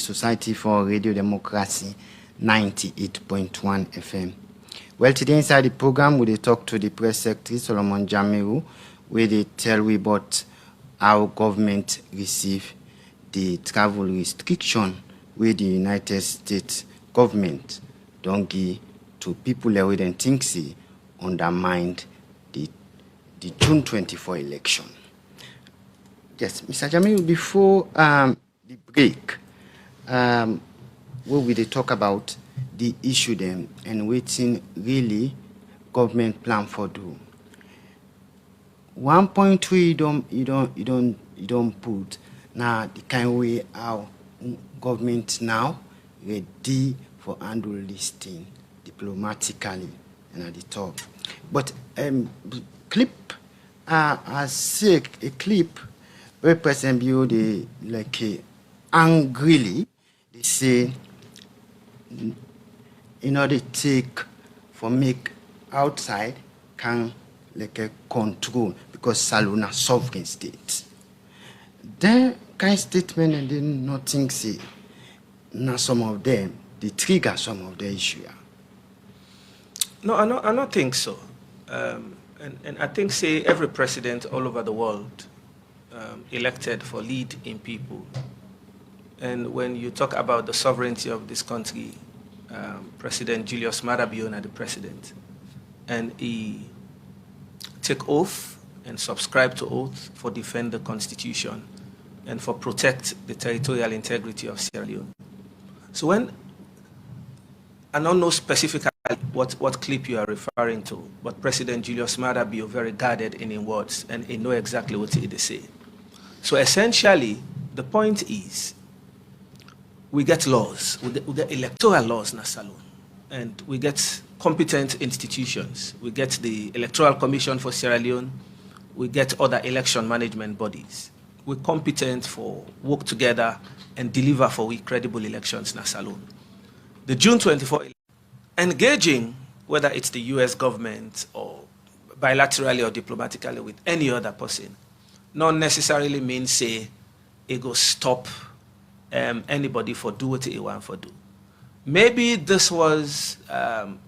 Society for Radio Democracy 98.1 FM. Well, today inside the program, we talk to the Press Secretary, Salone Jamiru, where they tell we about how government receive the travel restriction where the United States government don't give to people that we don't think see undermined the June 24 election. Yes, Mr. Jamiru, before the break, where we talk about the issue them and waiting really government plan for do. 1.3 you don't put now the kind way how government now ready for handle this thing diplomatically and at the top. But clip I see a clip where President Bio they like angrily they say in order to take for make outside can like a control because Salone a sovereign state. Then kind statement and then nothing say now some of them they trigger some of the issue. No, I don't think so. And I think say every president all over the world elected for lead in people. And when you talk about the sovereignty of this country, President Julius Maada Bio the president, and he take oath and subscribe to oath for defend the constitution and for protect the territorial integrity of Sierra Leone. So when I don't know specifically what clip you are referring to, but President Julius Maada Bio very guarded in his words and he know exactly what he say. So essentially, the point is we get laws, we get electoral laws in Salone, and we get competent institutions. We get the Electoral Commission for Sierra Leone, we get other election management bodies. We're competent for work together and deliver for we credible elections in Salone. The June 24 engaging, whether it's the US government or bilaterally or diplomatically with any other person, not necessarily means say it go stop anybody for do what he want for do. Maybe this was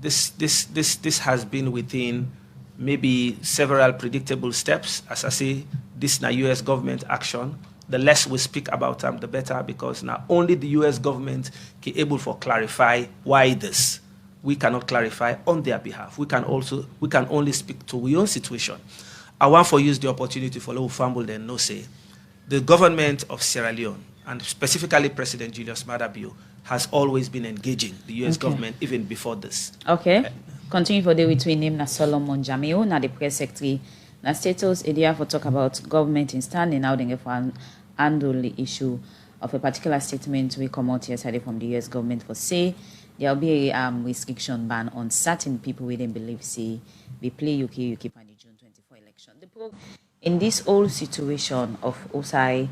this has been within maybe several predictable steps. As I say, this now US government action. The less we speak about them, the better, because now only the US government can able to clarify why this. We cannot clarify on their behalf. We can only speak to our own situation. I want to use the opportunity for Low Fumble and no say the government of Sierra Leone and specifically President Julius Maada Bio has always been engaging the US government even before this. Okay. Continue for the between name na Salone Jamiru, na the press secretary. Na status idea for talk about government in standing out and for handle the issue of a particular statement we come out yesterday from the US government for say there will be a restriction ban on certain people we didn't believe say we play UK and the June 24 election. In this whole situation of OSI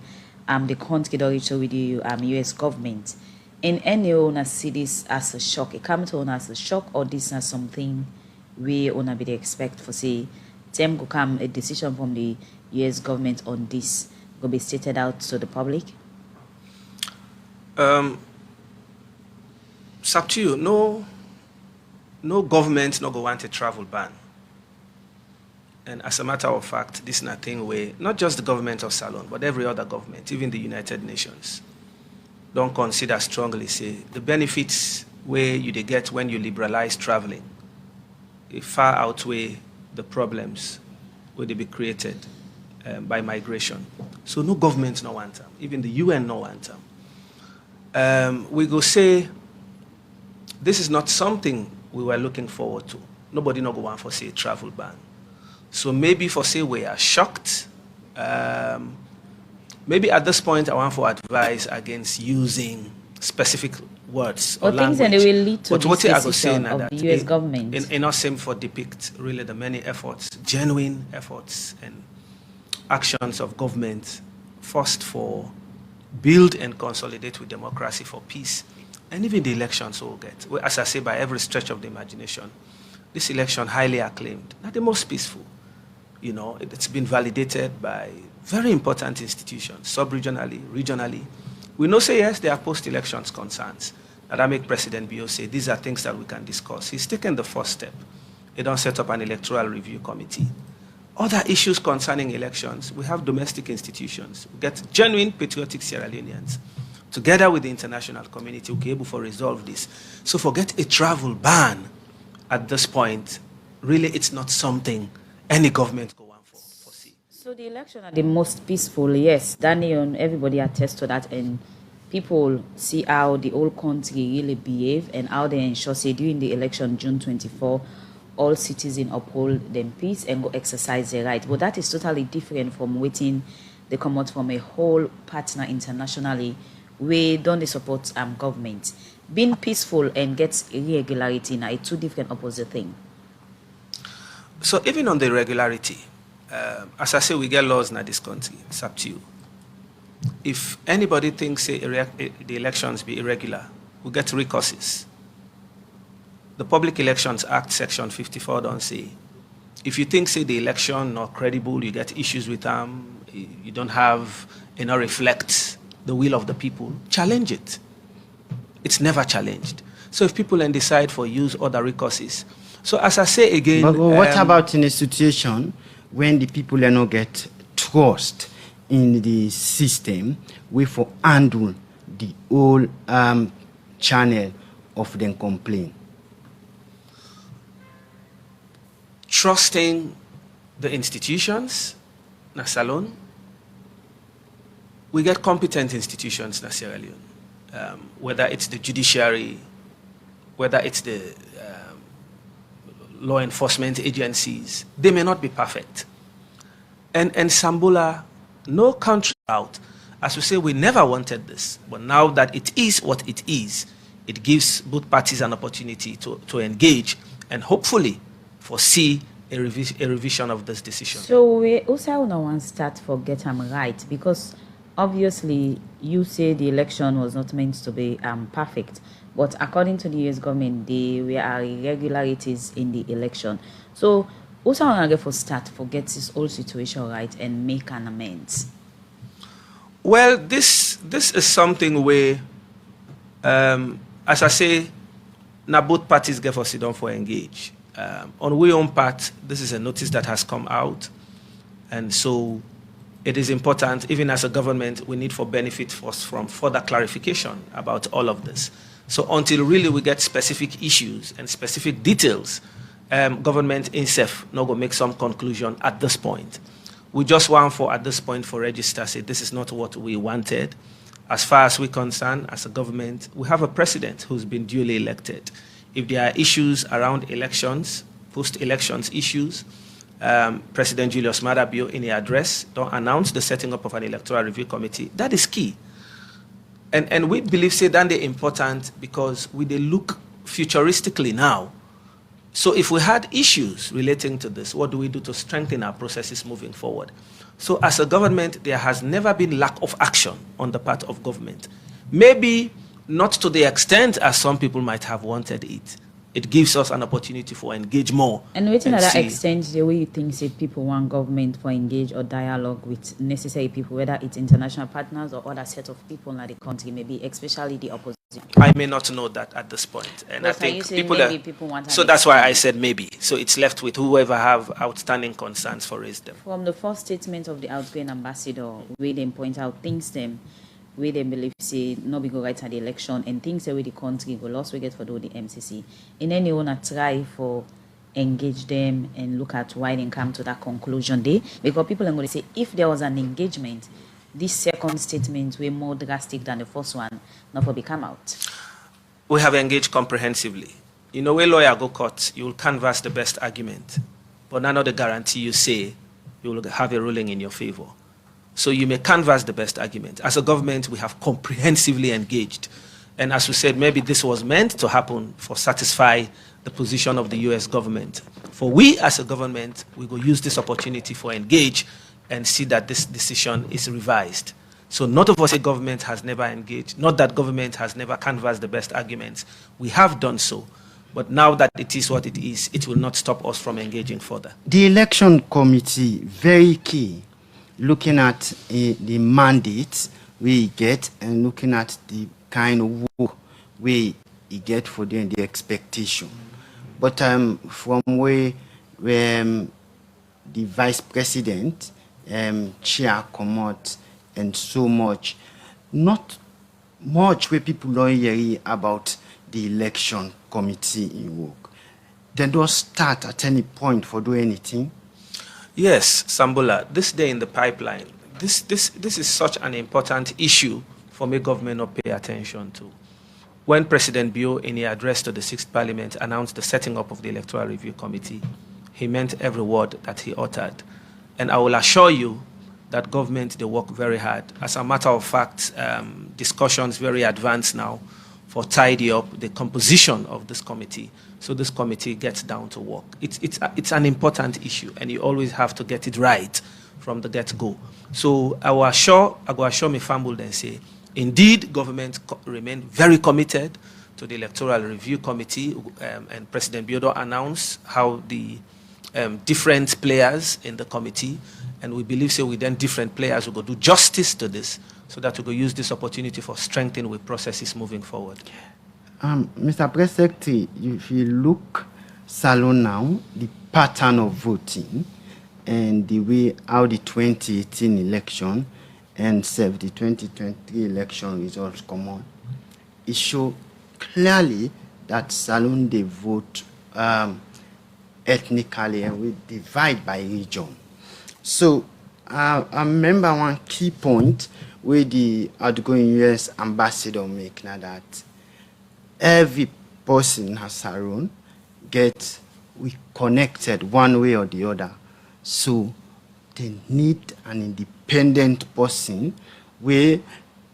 the country with the US government, in any owner see this as a shock, it comes to owner as a shock, or this as something we owner be expect for say them could come a decision from the US government on this will be stated out to the public? It's up to you. No government no go want a travel ban. And as a matter of fact, this is nothing where not just the government of Salone, but every other government, even the United Nations, don't consider strongly say the benefits where you get when you liberalize traveling, it far outweigh the problems where they be created by migration. So no government no want them, even the UN no want them. We go say this is not something we were looking forward to. Nobody no go want for say a travel ban. So maybe for say we are shocked. Maybe at this point I want to advise against using specific words or language. Things that will lead to but what I go say of that the US government. In our same for depict really the many efforts, genuine efforts and actions of government first for build and consolidate with democracy for peace. And even the elections will get, as I say, by every stretch of the imagination, this election highly acclaimed, not the most peaceful. You know, it's been validated by very important institutions, sub-regionally, regionally, We know, say, yes, there are post-elections concerns that I make President Bio say, these are things that we can discuss. He's taken the first step. He don't set up an electoral review committee. Other issues concerning elections, we have domestic institutions. We get genuine patriotic Sierra Leoneans. Together with the international community, we'll be able to resolve this. So forget a travel ban at this point. Really, it's not something any government go on for see. So the election are the most peaceful, yes. Daniel, everybody attests to that, and people see how the whole country really behave and how they ensure, say, during the election, June 24, all citizens uphold them peace and go exercise their right. But that is totally different from waiting they come out from a whole partner internationally where don't they support government. Being peaceful and get irregularity now are two different opposite things. So even on the irregularity, as I say, we get laws in this country. It's up to you. If anybody thinks the elections be irregular, we get recourses. The Public Elections Act, Section 54, don't say, if you think, say, the election not credible, you get issues with them, you don't have, reflect the will of the people, challenge it. It's never challenged. So if people then decide for use other recourses. So as I say again... But what about in a situation when the people not get trust in the system, we for handle the whole channel of them complaint? Trusting the institutions, na Salone, we get competent institutions in Sierra Leone, whether it's the judiciary, whether it's the law enforcement agencies. They may not be perfect. And Sambola, no country out. As we say, we never wanted this, but now that it is what it is, it gives both parties an opportunity to engage and hopefully foresee a revision of this decision. So we also want to start for get them right, because obviously you say the election was not meant to be perfect, but according to the US government, there are irregularities in the election. So also want to get for start for get this whole situation right and make an amends. Well, this is something where, as I say, now both parties get for sit down for engage. On our own part, this is a notice that has come out, and so it is important, even as a government, we need for benefit from further clarification about all of this. So until really we get specific issues and specific details, government itself not going to make some conclusion at this point. We just want for, at this point, for register, say this is not what we wanted. As far as we're concerned, as a government, we have a president who's been duly elected. If there are issues around elections, post-elections issues, President Julius Maada Bio in the address don't announce the setting up of an electoral review committee. That is key. And we believe say that they're important because we they look futuristically now. So if we had issues relating to this, what do we do to strengthen our processes moving forward? So as a government, there has never been lack of action on the part of government. Maybe not to the extent as some people might have wanted it. It gives us an opportunity for engage more. And waiting at that extent, the way you think say people want government for engage or dialogue with necessary people, whether it's international partners or other set of people in the country, maybe especially the opposition. I may not know that at this point, and but I think people want. So that's why I said maybe. So it's left with whoever have outstanding concerns for raise them. From the first statement of the outgoing ambassador, where they point out things them, where they believe say no be go right at the election and things where the country go lost we get for the MCC. In any wanna try for engage them and look at why they come to that conclusion there, because people are going to say if there was an engagement, this second statement were more drastic than the first one, not for become out. We have engaged comprehensively. You know, when lawyer go court, you will canvass the best argument, but none of the guarantee you say you will have a ruling in your favor. So you may canvass the best argument. As a government, we have comprehensively engaged. And as we said, maybe this was meant to happen for satisfy the position of the US government. For we as a government, we will use this opportunity for engage and see that this decision is revised. So not of us a government has never engaged, not that government has never canvassed the best arguments. We have done so. But now that it is what it is, it will not stop us from engaging further. The election committee, very key, looking at the mandates we get and looking at the kind of work we get for them, the expectation. But from where the vice president chair come out and so much, not much where people don't hear about the election committee in work. They don't start at any point for doing anything. Yes, Sambola, this day in the pipeline, this is such an important issue for me government not pay attention to. When President Bio, in his address to the 6th Parliament, announced the setting up of the Electoral Review Committee, he meant every word that he uttered. And I will assure you that government, they work very hard. As a matter of fact, discussions very advanced now for tidy up the composition of this committee, so this committee gets down to work. It's an important issue, and you always have to get it right from the get-go. So I will assure me family and say, indeed, government remain very committed to the Electoral Review Committee, and President Biodo announced how the different players in the committee, and we believe so with then different players will go do justice to this, so that we will use this opportunity for strengthening with processes moving forward. Mr. Press Secretary, if you look Salone now, the pattern of voting and the way how the 2018 election and the 2023 election results come on, it shows clearly that Salone they vote ethnically and we divide by region. So I remember one key point where the outgoing US ambassador make now that every person has Salone we connected one way or the other. So they need an independent person where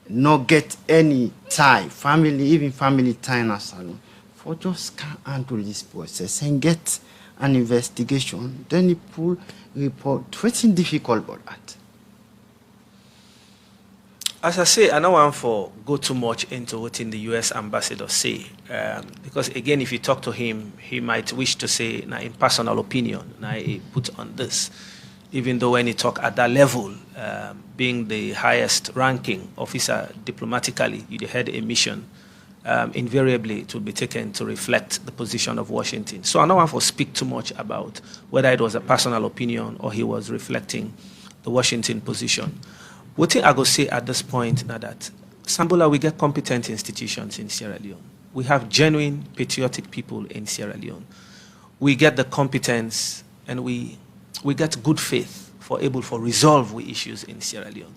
not get any tie, even family tie in a Salone, for just can't handle this process and get an investigation. Then he pull report. What's difficult about that? As I say, I don't want to go too much into what the U.S. ambassador say, because again, if you talk to him, he might wish to say, "Na in personal opinion, na he put on this." Even though when he talk at that level, being the highest ranking officer diplomatically, you head a mission, invariably it will be taken to reflect the position of Washington. So I don't want to speak too much about whether it was a personal opinion or he was reflecting the Washington position. What I go say at this point now that Sambola, we get competent institutions in Sierra Leone. We have genuine patriotic people in Sierra Leone. We get the competence and we get good faith for able for resolve with issues in Sierra Leone.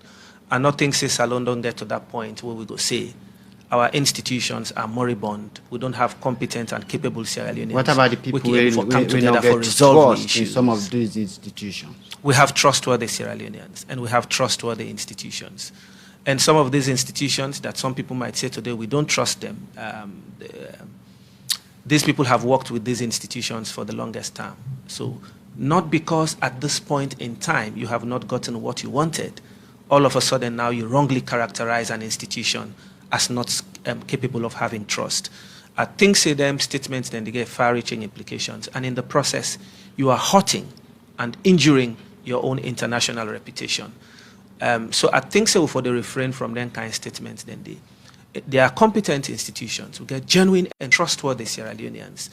And nothing say Salone don't get to that point where we go say our institutions are moribund. We don't have competent and capable Sierra Leoneans. What about the people who come together for resolve trust issues in some of these institutions? We have trustworthy Sierra Leoneans and we have trustworthy institutions. And some of these institutions that some people might say today, we don't trust them. These people have worked with these institutions for the longest time. So not because at this point in time you have not gotten what you wanted, all of a sudden now you wrongly characterize an institution as not capable of having trust. I think say them statements then they get far-reaching implications, and in the process you are hurting and injuring your own international reputation. So I think so for the refrain from them kind of statements, then they are competent institutions. We get genuine and trustworthy Sierra Leoneans.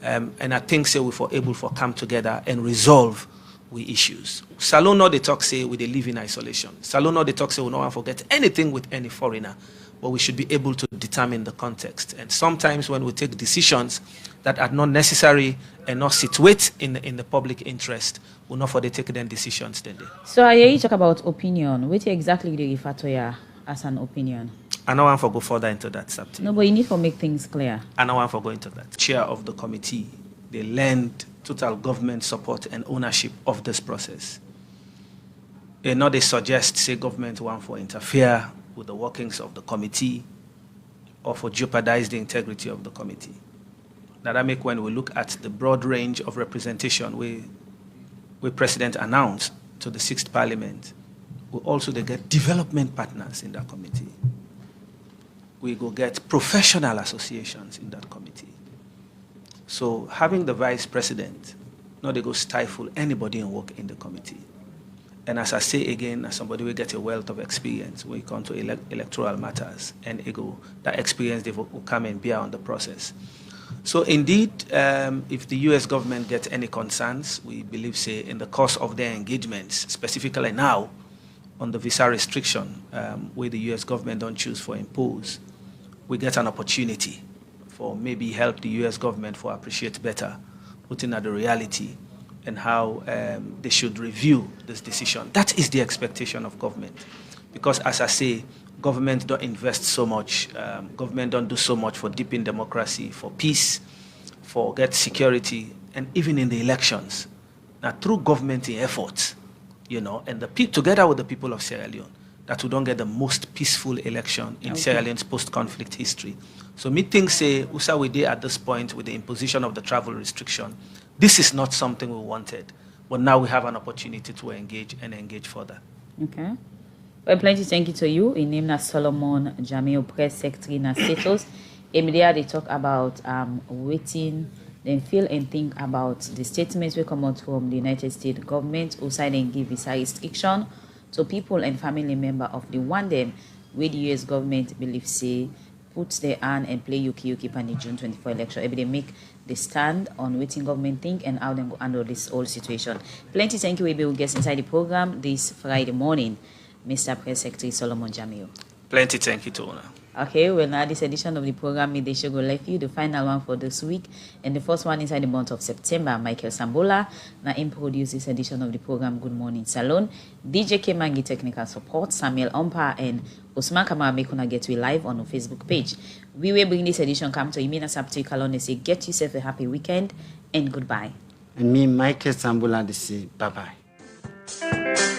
And I think so we able to come together and resolve with issues. Salone no they talk say we they live in isolation. Salone no they talk say we no want to forget anything with any foreigner, but we should be able to determine the context. And sometimes when we take decisions that are not necessary and not situate in the public interest, we'll not for they take them decisions then. So I hear you talk about opinion. What exactly do you refer to as an opinion? I don't want to go further into that subject. No, but you need to make things clear. I don't want to go into that. Chair of the committee, they lend total government support and ownership of this process. They not they suggest, say, government want to interfere with the workings of the committee or for jeopardize the integrity of the committee. That make when we look at the broad range of representation we President announced to the 6th Parliament, we also they get development partners in that committee. We go get professional associations in that committee. So having the vice president, not they go stifle anybody and work in the committee. And as I say again, as somebody will get a wealth of experience when it comes to electoral matters, and that experience they will come and bear on the process. So indeed, if the U.S. government gets any concerns, we believe, say, in the course of their engagements, specifically now on the visa restriction, where the U.S. government don't choose for impose, we get an opportunity for maybe help the U.S. government for appreciate better, looking at the reality and how they should review this decision. That is the expectation of government. Because as I say, government don't invest so much, government don't do so much for deepening democracy, for peace, for get security, and even in the elections. Now, through government efforts, and together with the people of Sierra Leone, that we don't get the most peaceful election in Sierra Leone's post-conflict history. So me think say, Usa we did at this point with the imposition of the travel restriction, this is not something we wanted, but now we have an opportunity to engage further. Okay. Well, plenty thank you to you. In name na Salone Jamil, Press Secretary na status. Immediately they talk about waiting, then feel and think about the statements will come out from the United States government who side and give visa restriction to people and family member of the one them where the US government believe say puts their hand and play yuki on the June 24 election. Every day make the stand on waiting government think and how they go handle this whole situation. Plenty thank you, we will get inside the program this Friday morning, Mr. Press Secretary Salone Jamil. Plenty thank you to Ona. Okay, well now this edition of the program Midday Show go live you, the final one for this week, and the first one inside the month of September. Michael Sambola now produce this edition of the program Good Morning Salone. DJ Kemangi technical support, Samuel Ompa and Osman Kamara make una get we live on our Facebook page. We will bring this edition come to Imina Sapti Kalone say get yourself a happy weekend and goodbye. And me, Michael Sambola, they say bye bye.